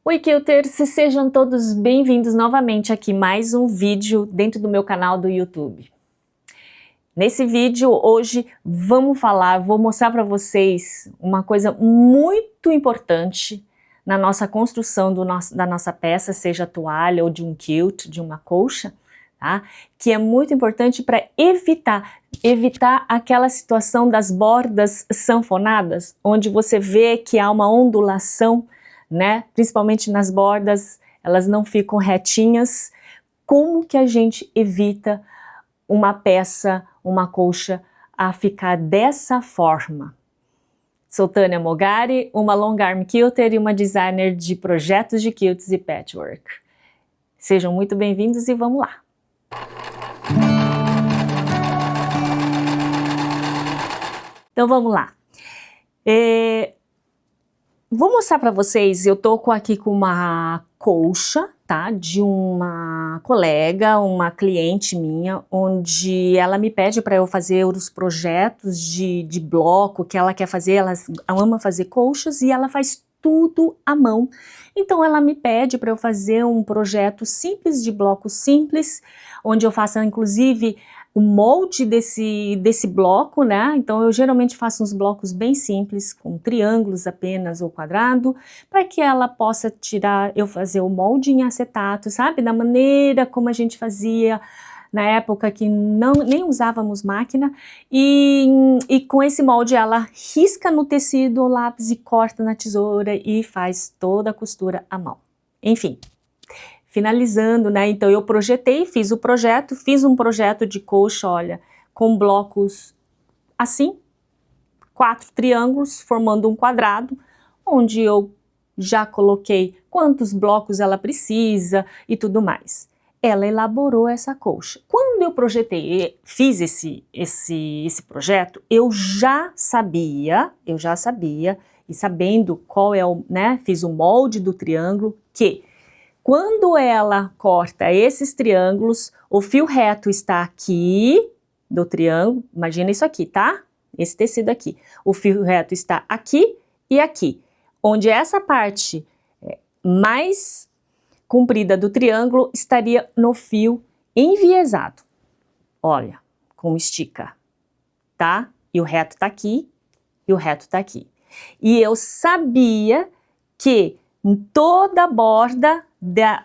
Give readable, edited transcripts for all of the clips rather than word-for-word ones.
Oi, Quilters, sejam todos bem-vindos novamente aqui mais um vídeo dentro do meu canal do YouTube. Nesse vídeo hoje vou mostrar para vocês uma coisa muito importante na nossa construção da nossa peça, seja toalha ou de um quilt, de uma colcha, tá? Que é muito importante para evitar aquela situação das bordas sanfonadas, onde você vê que há uma ondulação, né? Principalmente nas bordas, elas não ficam retinhas. Como que a gente evita uma peça, uma colcha, a ficar dessa forma? Sou Tânia Mogari, uma long arm quilter e uma designer de projetos de quilts e patchwork. Sejam muito bem-vindos e vamos lá! Então vamos lá. Vou mostrar para vocês, eu tô aqui com uma colcha, tá? De uma colega, uma cliente minha, onde ela me pede para eu fazer os projetos de bloco que ela quer fazer. Ela ama fazer colchas e ela faz tudo à mão. Então ela me pede para eu fazer um projeto simples, de bloco simples, onde eu faça inclusive o molde desse bloco, né? Então eu geralmente faço uns blocos bem simples, com triângulos apenas ou quadrado, para que ela possa fazer o molde em acetato, sabe? Da maneira como a gente fazia na época que nem usávamos máquina, e com esse molde ela risca no tecido o lápis e corta na tesoura e faz toda a costura à mão. Enfim. Finalizando, né? Então eu fiz um projeto de colcha, olha, com blocos assim, 4 triângulos formando um quadrado, onde eu já coloquei quantos blocos ela precisa e tudo mais. Ela elaborou essa colcha. Quando eu fiz esse projeto, eu já sabia, e sabendo qual é né? Fiz o molde do triângulo, que quando ela corta esses triângulos, o fio reto está aqui do triângulo, imagina isso aqui, tá? Esse tecido aqui. O fio reto está aqui e aqui, onde essa parte mais comprida do triângulo estaria no fio enviesado. Olha, como estica, tá? E o reto tá aqui e o reto tá aqui. E eu sabia que em toda a borda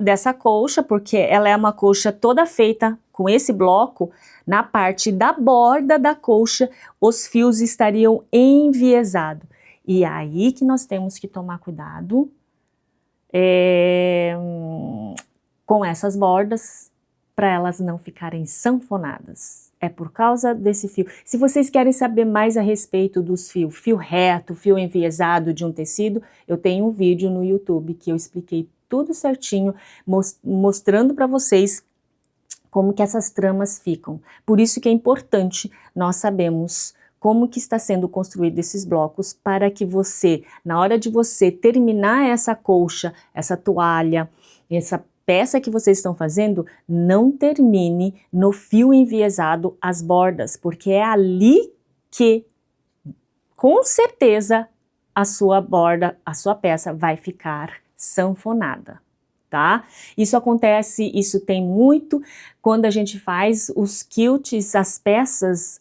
dessa colcha, porque ela é uma colcha toda feita com esse bloco, na parte da borda da colcha, os fios estariam enviesados. E aí que nós temos que tomar cuidado com essas bordas, para elas não ficarem sanfonadas. É por causa desse fio. Se vocês querem saber mais a respeito dos fios, fio reto, fio enviesado de um tecido, eu tenho um vídeo no YouTube que eu expliquei tudo certinho, mostrando para vocês como que essas tramas ficam. Por isso que é importante nós sabermos como que está sendo construído esses blocos, para que você, na hora de você terminar essa colcha, essa toalha, essa peça que vocês estão fazendo, não termine no fio enviesado as bordas, porque é ali que, com certeza, a sua borda, a sua peça vai ficar sanfonada, tá? Isso acontece, isso tem muito quando a gente faz os quilts, as peças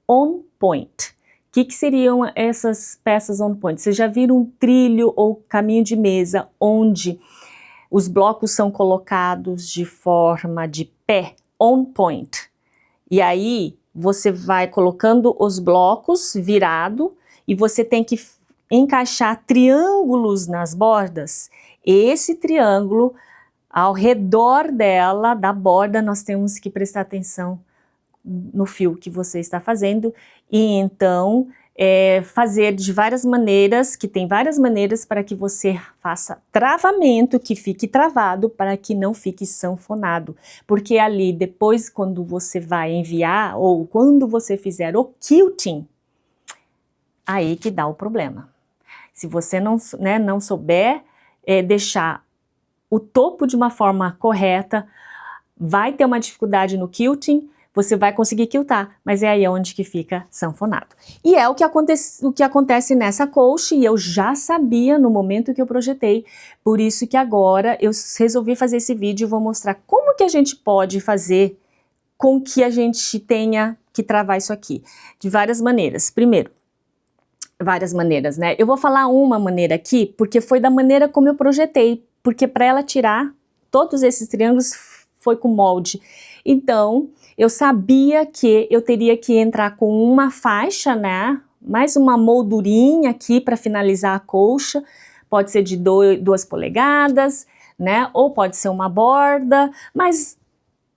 on point. O que seriam essas peças on point? Vocês já viram um trilho ou caminho de mesa onde os blocos são colocados de forma de pé, on point. E aí, você vai colocando os blocos virado e você tem que encaixar triângulos nas bordas. Esse triângulo, ao redor dela, da borda, nós temos que prestar atenção no fio que você está fazendo. E então fazer de várias maneiras, que tem várias maneiras para que você faça travamento, que fique travado, para que não fique sanfonado, porque ali depois, quando você vai enviar ou quando você fizer o quilting, aí que dá o problema. Se você não souber deixar o topo de uma forma correta, vai ter uma dificuldade no quilting, você vai conseguir quiltar, mas é aí onde que fica sanfonado. E é o que acontece nessa colcha, e eu já sabia no momento que eu projetei, por isso que agora eu resolvi fazer esse vídeo e vou mostrar como que a gente pode fazer com que a gente tenha que travar isso aqui, de várias maneiras. Primeiro, várias maneiras, né? Eu vou falar uma maneira aqui, porque foi da maneira como eu projetei, porque para ela tirar todos esses triângulos foi com molde. Então, eu sabia que eu teria que entrar com uma faixa, né? Mais uma moldurinha aqui para finalizar a colcha. Pode ser de 2 polegadas, né? Ou pode ser uma borda, mas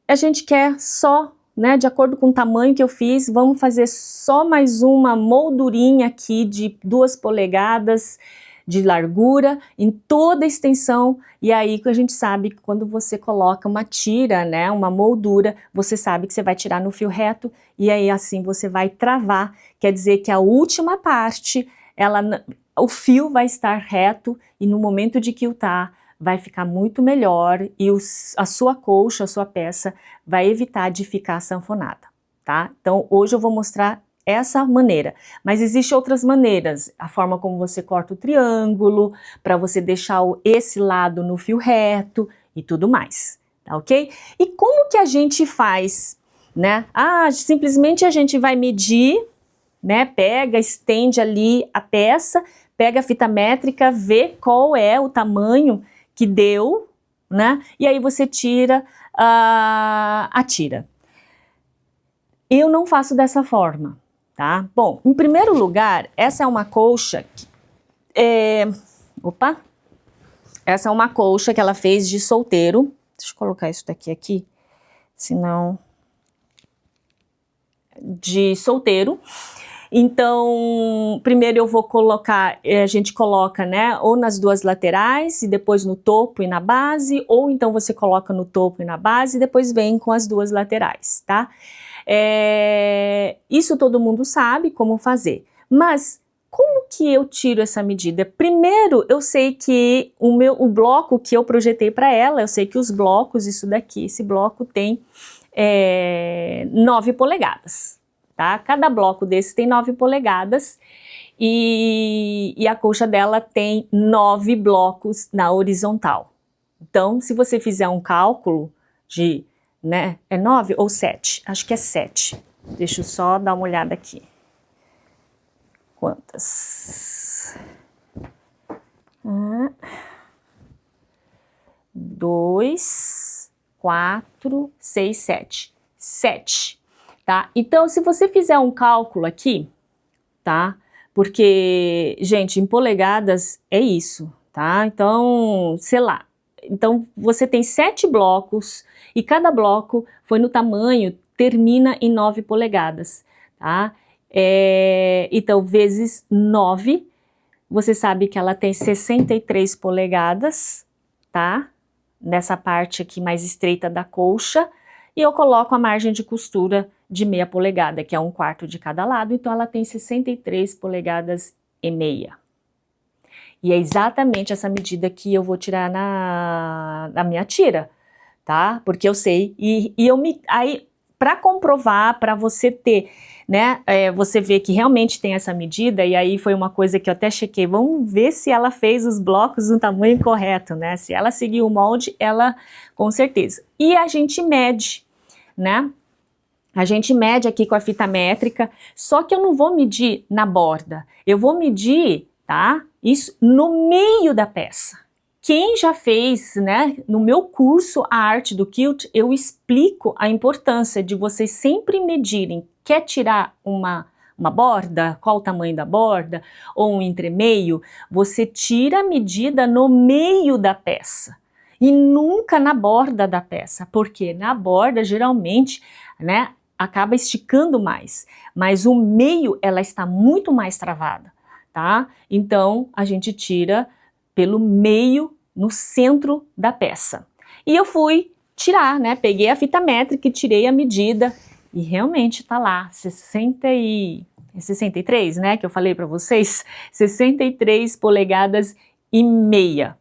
a gente quer só, né? De acordo com o tamanho que eu fiz, vamos fazer só mais uma moldurinha aqui de 2 polegadas de largura em toda a extensão, e aí que a gente sabe que quando você coloca uma tira, né, uma moldura, você sabe que você vai tirar no fio reto, e aí assim você vai travar, quer dizer que a última parte, o fio vai estar reto, e no momento de quiltar, vai ficar muito melhor, e a sua colcha, a sua peça, vai evitar de ficar sanfonada, tá? Então hoje eu vou mostrar essa maneira, mas existem outras maneiras, a forma como você corta o triângulo, para você deixar esse lado no fio reto e tudo mais, tá ok? E como que a gente faz, né? Simplesmente a gente vai medir, né? Pega, estende ali a peça, pega a fita métrica, vê qual é o tamanho que deu, né? E aí você tira a tira. Eu não faço dessa forma. Tá? Bom, em primeiro lugar, essa é uma colcha essa é uma colcha que ela fez de solteiro. Deixa eu colocar isso daqui aqui, senão... De solteiro. Então, primeiro eu vou colocar, a gente coloca, né, ou nas 2 laterais, e depois no topo e na base, ou então você coloca no topo e na base, e depois vem com as 2 laterais, tá? Isso todo mundo sabe como fazer, mas como que eu tiro essa medida? Primeiro, eu sei que o bloco que eu projetei para ela, eu sei que os blocos, isso daqui, esse bloco tem 9 polegadas, tá? Cada bloco desse tem 9 polegadas, e a colcha dela tem 9 blocos na horizontal. Então, se você fizer um cálculo de, né, é 9 ou 7? Acho que é 7. Deixa eu só dar uma olhada aqui. Quantas? 2, 4, 6, 7. 7, tá? Então, se você fizer um cálculo aqui, tá? Porque, gente, em polegadas é isso, tá? Então, sei lá. Então, você tem 7 blocos e cada bloco foi no tamanho, termina em 9 polegadas, tá? Então, vezes 9, você sabe que ela tem 63 polegadas, tá? Nessa parte aqui mais estreita da colcha, e eu coloco a margem de costura de meia polegada, que é 1/4 de cada lado, então ela tem 63 polegadas e meia. E é exatamente essa medida que eu vou tirar na minha tira, tá? Porque eu sei, aí, para comprovar, para você ter, né, você vê que realmente tem essa medida, e aí foi uma coisa que eu até chequei, vamos ver se ela fez os blocos no tamanho correto, né? Se ela seguiu o molde, ela, com certeza. E a gente mede, né? A gente mede aqui com a fita métrica, só que eu não vou medir na borda, eu vou medir, tá? Isso no meio da peça. Quem já fez, né, no meu curso A Arte do Quilt, eu explico a importância de vocês sempre medirem. Quer tirar uma borda, qual o tamanho da borda, ou um entremeio, você tira a medida no meio da peça. E nunca na borda da peça, porque na borda, geralmente, né, acaba esticando mais. Mas o meio, ela está muito mais travada, tá? Então, a gente tira pelo meio, no centro da peça. E eu fui tirar, né? Peguei a fita métrica e tirei a medida, e realmente tá lá, 63, né? Que eu falei para vocês, 63 polegadas e meia,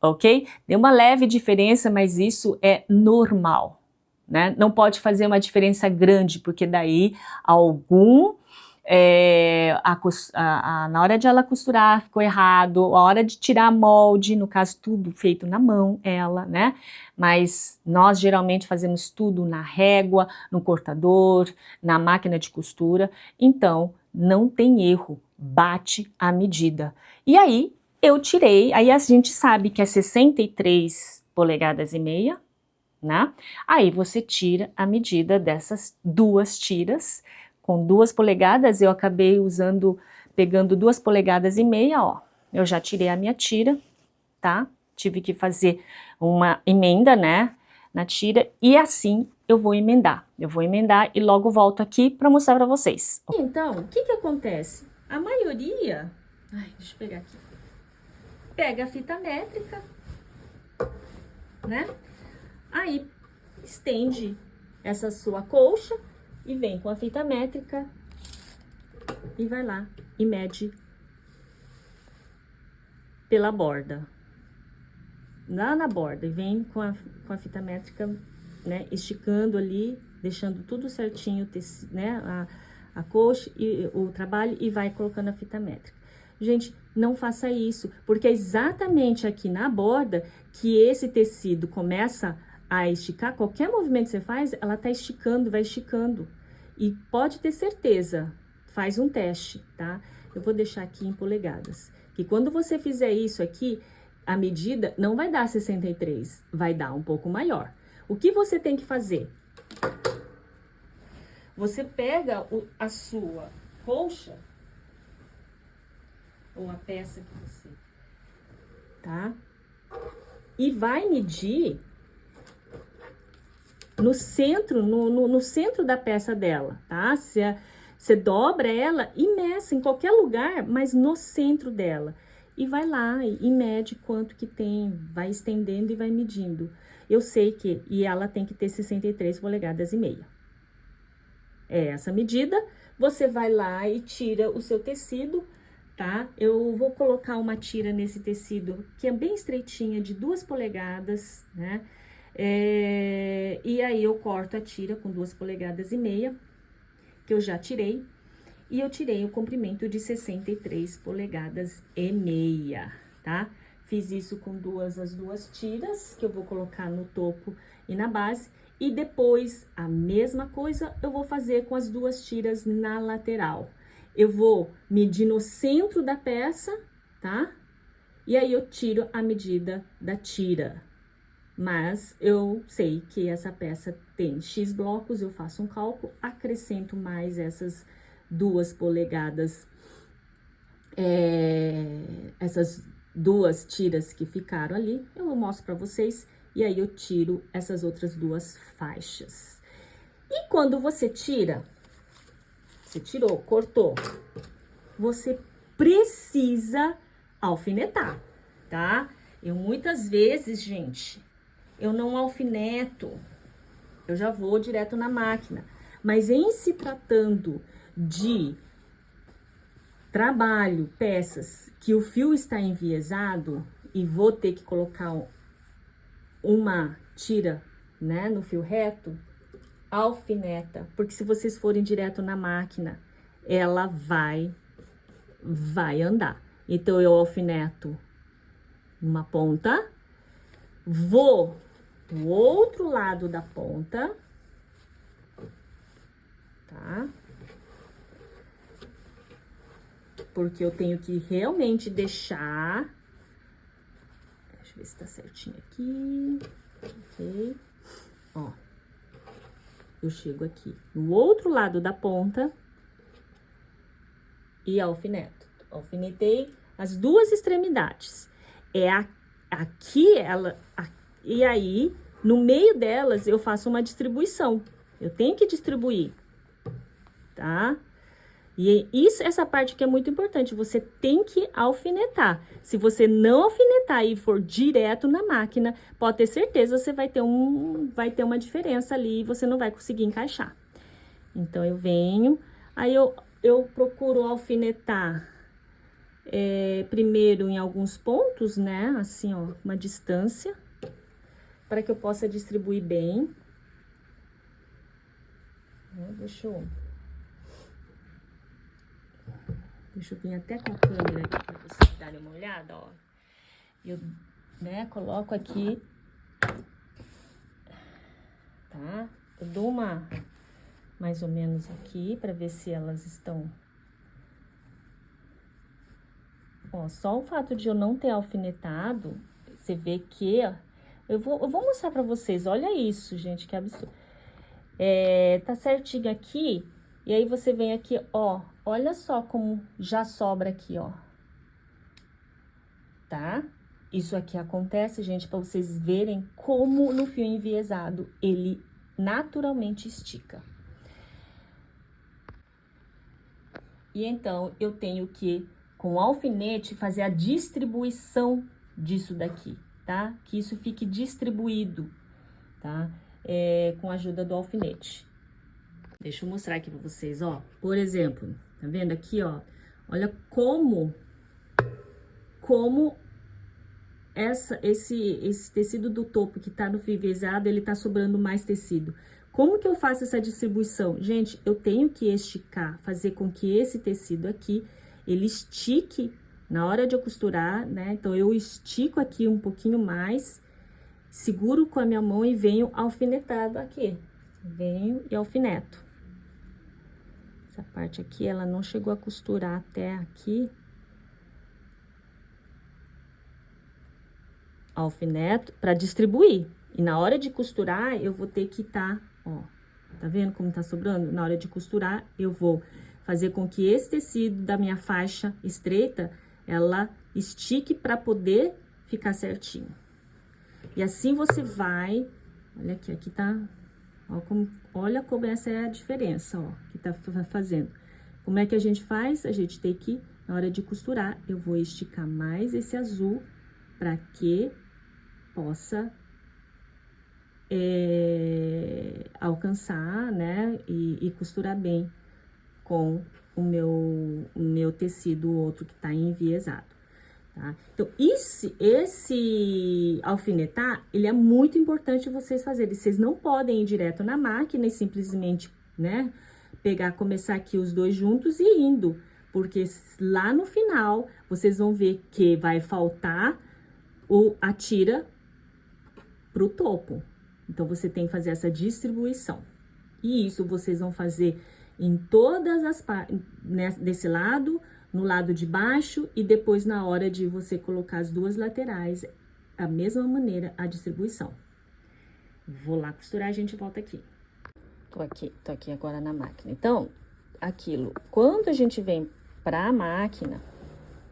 ok? Deu uma leve diferença, mas isso é normal, né? Não pode fazer uma diferença grande, porque daí na hora de ela costurar ficou errado, a hora de tirar molde, no caso tudo feito na mão, né? Mas nós geralmente fazemos tudo na régua, no cortador, na máquina de costura, então não tem erro, bate a medida. E aí eu tirei, aí a gente sabe que é 63 polegadas e meia, né? Aí você tira a medida dessas duas tiras. Com 2 polegadas, eu acabei pegando 2 polegadas e meia, ó. Eu já tirei a minha tira, tá? Tive que fazer uma emenda, né, na tira, e assim eu vou emendar. Eu vou emendar e logo volto aqui para mostrar para vocês. Então, o que acontece? A maioria... Ai, deixa eu pegar aqui. Pega a fita métrica, né? Aí, estende essa sua colcha e vem com a fita métrica e vai lá e mede pela borda. Lá na borda, e vem com a fita métrica, né, esticando ali, deixando tudo certinho, né, a colcha e o trabalho, e vai colocando a fita métrica. Gente, não faça isso, porque é exatamente aqui na borda que esse tecido começa a esticar. Qualquer movimento que você faz, ela tá esticando, vai esticando. E pode ter certeza, faz um teste, tá? Eu vou deixar aqui em polegadas. Que quando você fizer isso aqui, a medida não vai dar 63, vai dar um pouco maior. O que você tem que fazer? Você pega a sua colcha, ou a peça que você, tá? E vai medir no centro, no centro da peça dela, tá? Você dobra ela e meça em qualquer lugar, mas no centro dela. E vai lá e mede quanto que tem, vai estendendo e vai medindo. Eu sei que, e ela tem que ter 63 polegadas e meia. É essa medida, você vai lá e tira o seu tecido, tá? Eu vou colocar uma tira nesse tecido que é bem estreitinha, de 2 polegadas, né? E aí eu corto a tira com 2 polegadas e meia, que eu já tirei, e eu tirei o comprimento de 63 polegadas e meia, tá? Fiz isso com as duas tiras, que eu vou colocar no topo e na base, e depois a mesma coisa eu vou fazer com as 2 tiras na lateral. Eu vou medir no centro da peça, tá? E aí eu tiro a medida da tira. Mas eu sei que essa peça tem X blocos, eu faço um cálculo, acrescento mais essas 2 polegadas, essas 2 tiras que ficaram ali, eu mostro pra vocês, e aí eu tiro essas outras 2 faixas. E quando você tira, você tirou, cortou, você precisa alfinetar, tá? Eu muitas vezes, gente, eu não alfineto, eu já vou direto na máquina. Mas em se tratando de trabalho, peças, que o fio está enviesado e vou ter que colocar uma tira, né, no fio reto, alfineta. Porque se vocês forem direto na máquina, ela vai andar. Então, eu alfineto uma ponta, vou do outro lado da ponta, tá? Porque eu tenho que realmente deixar... Deixa eu ver se tá certinho aqui. Ok. Ó. Eu chego aqui no outro lado da ponta e alfineto. Alfinetei as 2 extremidades. Aqui, e aí, no meio delas, eu faço uma distribuição. Eu tenho que distribuir, tá? E essa parte que é muito importante, você tem que alfinetar. Se você não alfinetar e for direto na máquina, pode ter certeza, você vai ter uma diferença ali e você não vai conseguir encaixar. Então, eu venho, aí eu procuro alfinetar primeiro em alguns pontos, né? Assim, ó, uma distância, para que eu possa distribuir bem. Deixa eu vir até com a câmera aqui pra vocês darem uma olhada, ó. Eu, né, coloco aqui, tá? Eu dou uma, mais ou menos aqui, pra ver se elas estão... Ó, só o fato de eu não ter alfinetado, você vê que... Eu vou mostrar pra vocês, olha isso, gente, que absurdo. Tá certinho aqui, e aí você vem aqui, ó, olha só como já sobra aqui, ó. Tá? Isso aqui acontece, gente, pra vocês verem como no fio enviesado ele naturalmente estica. E então, eu tenho que, com o alfinete, fazer a distribuição disso daqui, tá? Que isso fique distribuído, tá? Com a ajuda do alfinete. Deixa eu mostrar aqui pra vocês, ó. Por exemplo, tá vendo aqui, ó? Olha como esse tecido do topo que tá no fio enviesado, ele tá sobrando mais tecido. Como que eu faço essa distribuição? Gente, eu tenho que esticar, fazer com que esse tecido aqui, ele estique na hora de eu costurar, né? Então, eu estico aqui um pouquinho mais, seguro com a minha mão e venho alfinetado aqui. Venho e alfineto. Essa parte aqui, ela não chegou a costurar até aqui. Alfineto para distribuir. E na hora de costurar, eu vou ter que ó, tá vendo como tá sobrando? Na hora de costurar, eu vou fazer com que esse tecido da minha faixa estreita, ela estique para poder ficar certinho. E assim você vai, olha aqui tá, ó, olha como essa é a diferença, ó, que tá fazendo. Como é que a gente faz? A gente tem que, na hora de costurar, eu vou esticar mais esse azul para que possa alcançar, né, e costurar bem com o meu tecido outro que tá enviesado, tá? Então, esse alfinetar, ele é muito importante vocês fazerem. Vocês não podem ir direto na máquina e simplesmente, né, começar aqui os dois juntos e indo, porque lá no final, vocês vão ver que vai faltar a tira pro topo. Então, você tem que fazer essa distribuição. E isso vocês vão fazer em todas as partes, né, desse lado, no lado de baixo e depois na hora de você colocar as duas laterais, a mesma maneira, a distribuição. Vou lá costurar, a gente volta aqui. Tô aqui agora na máquina. Então, quando a gente vem pra máquina,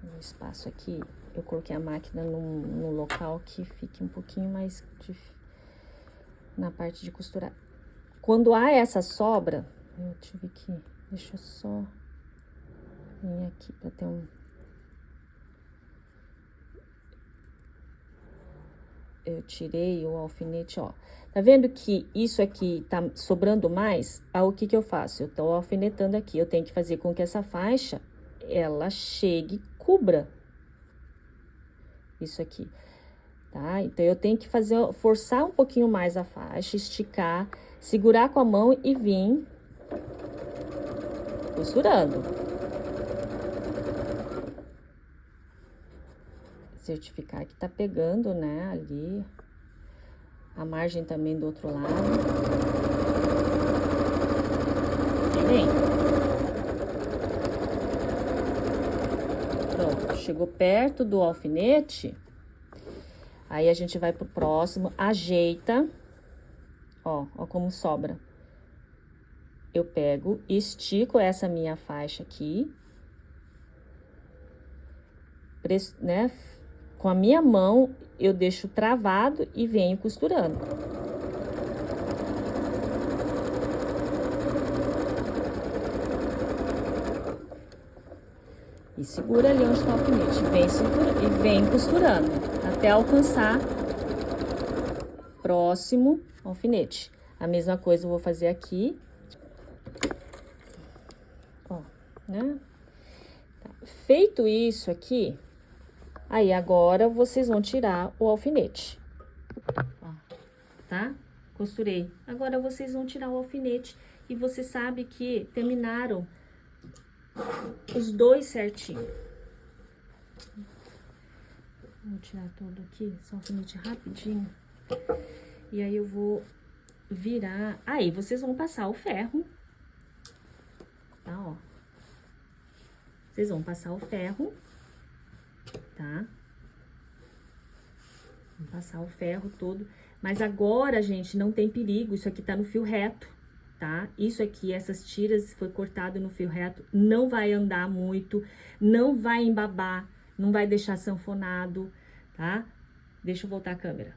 no espaço aqui, eu coloquei a máquina num local que fique um pouquinho mais na parte de costurar. Quando há essa sobra, eu tive que... Deixa eu só vir aqui pra ter eu tirei o alfinete, ó. Tá vendo que isso aqui tá sobrando mais? O que que eu faço? Eu tô alfinetando aqui. Eu tenho que fazer com que essa faixa, ela chegue, cubra isso aqui, tá? Então, eu tenho que forçar um pouquinho mais a faixa, esticar, segurar com a mão e vir costurando. Certificar que tá pegando, né, ali. A margem também do outro lado. E vem. Pronto, chegou perto do alfinete. Aí, a gente vai pro próximo, ajeita. Ó como sobra. Eu pego, estico essa minha faixa aqui. Né? Com a minha mão, eu deixo travado e venho costurando. E segura ali onde tá o alfinete. E vem costurando até alcançar próximo alfinete. A mesma coisa eu vou fazer aqui. Ó, né? Feito isso aqui, aí agora vocês vão tirar o alfinete. Ó, tá? Costurei. Agora vocês vão tirar o alfinete e você sabe que terminaram os dois certinho. Vou tirar tudo aqui, só um minuto rapidinho. E aí eu vou virar. Aí vocês vão passar o ferro, tá, ó. Vocês vão passar o ferro, tá? Vão passar o ferro todo. Mas agora, gente, não tem perigo, isso aqui tá no fio reto, tá? Isso aqui, essas tiras, foi cortado no fio reto, não vai andar muito, não vai embabar, não vai deixar sanfonado, tá? Deixa eu voltar a câmera.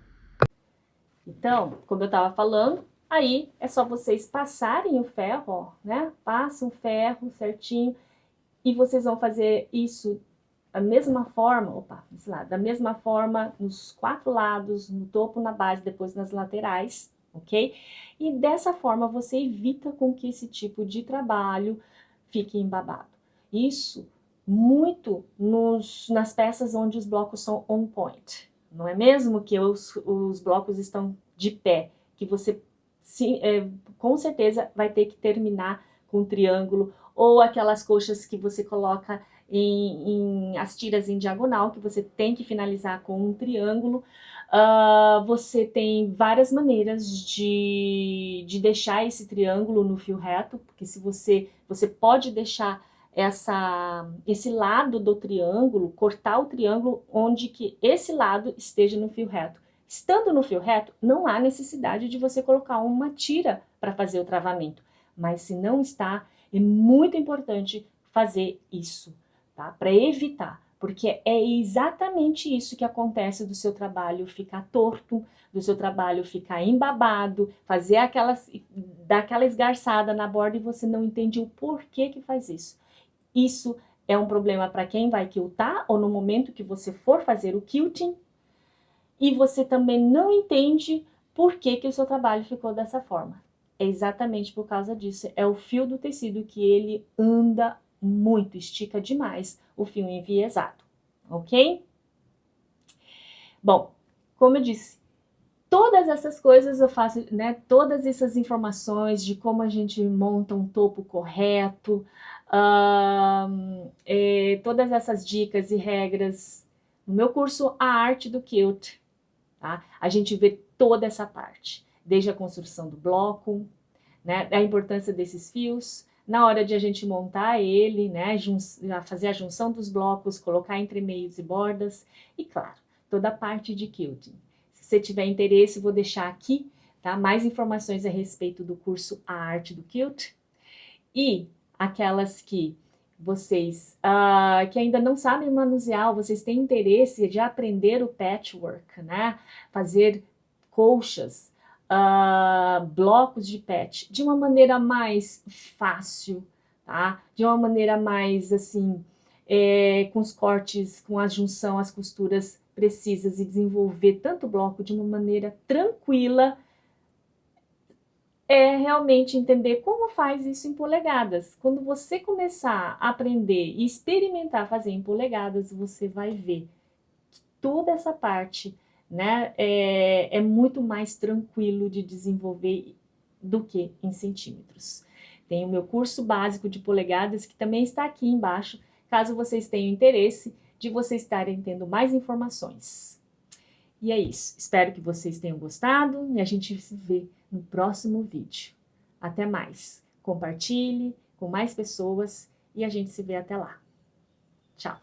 Então, como eu tava falando, aí é só vocês passarem o ferro, ó, né? Passam o ferro certinho e vocês vão fazer isso da mesma forma, opa, desse lado, da mesma forma nos 4 lados, no topo, na base, depois nas laterais, ok? E dessa forma você evita com que esse tipo de trabalho fique embabado. Isso muito nas peças onde os blocos são on point, não é mesmo? Que os blocos estão de pé, que você com certeza vai ter que terminar com um triângulo, ou aquelas coxas que você coloca as tiras em diagonal, que você tem que finalizar com um triângulo. Você tem várias maneiras de deixar esse triângulo no fio reto, porque se você pode deixar esse lado do triângulo, cortar o triângulo onde que esse lado esteja no fio reto. Estando no fio reto, não há necessidade de você colocar uma tira para fazer o travamento, mas se não está, é muito importante fazer isso, tá? Para evitar, porque é exatamente isso que acontece do seu trabalho ficar torto, do seu trabalho ficar embabado, dar aquela esgarçada na borda e você não entende o porquê que faz isso. Isso é um problema para quem vai quiltar ou no momento que você for fazer o quilting, e você também não entende por que o seu trabalho ficou dessa forma. É exatamente por causa disso. É o fio do tecido que ele anda muito, estica demais o fio enviesado, ok? Bom, como eu disse, todas essas coisas eu faço, né? Todas essas informações de como a gente monta um topo correto, todas essas dicas e regras no meu curso A Arte do Quilt. Tá? A gente vê toda essa parte, desde a construção do bloco, né, a importância desses fios, na hora de a gente montar ele, né, fazer a junção dos blocos, colocar entre meios e bordas, e claro, toda a parte de quilting. Se você tiver interesse, vou deixar aqui, tá, mais informações a respeito do curso A Arte do Quilt, e aquelas que vocês que ainda não sabem manusear, vocês têm interesse de aprender o patchwork, né? Fazer colchas, blocos de patch, de uma maneira mais fácil, tá? De uma maneira mais, assim, com os cortes, com a junção, as costuras precisas e desenvolver tanto o bloco de uma maneira tranquila, é realmente entender como faz isso em polegadas. Quando você começar a aprender e experimentar fazer em polegadas, você vai ver que toda essa parte, né, é muito mais tranquilo de desenvolver do que em centímetros. Tem o meu curso básico de polegadas, que também está aqui embaixo, caso vocês tenham interesse de vocês estarem tendo mais informações. E é isso. Espero que vocês tenham gostado e a gente se vê no próximo vídeo. Até mais. Compartilhe com mais pessoas e a gente se vê até lá. Tchau!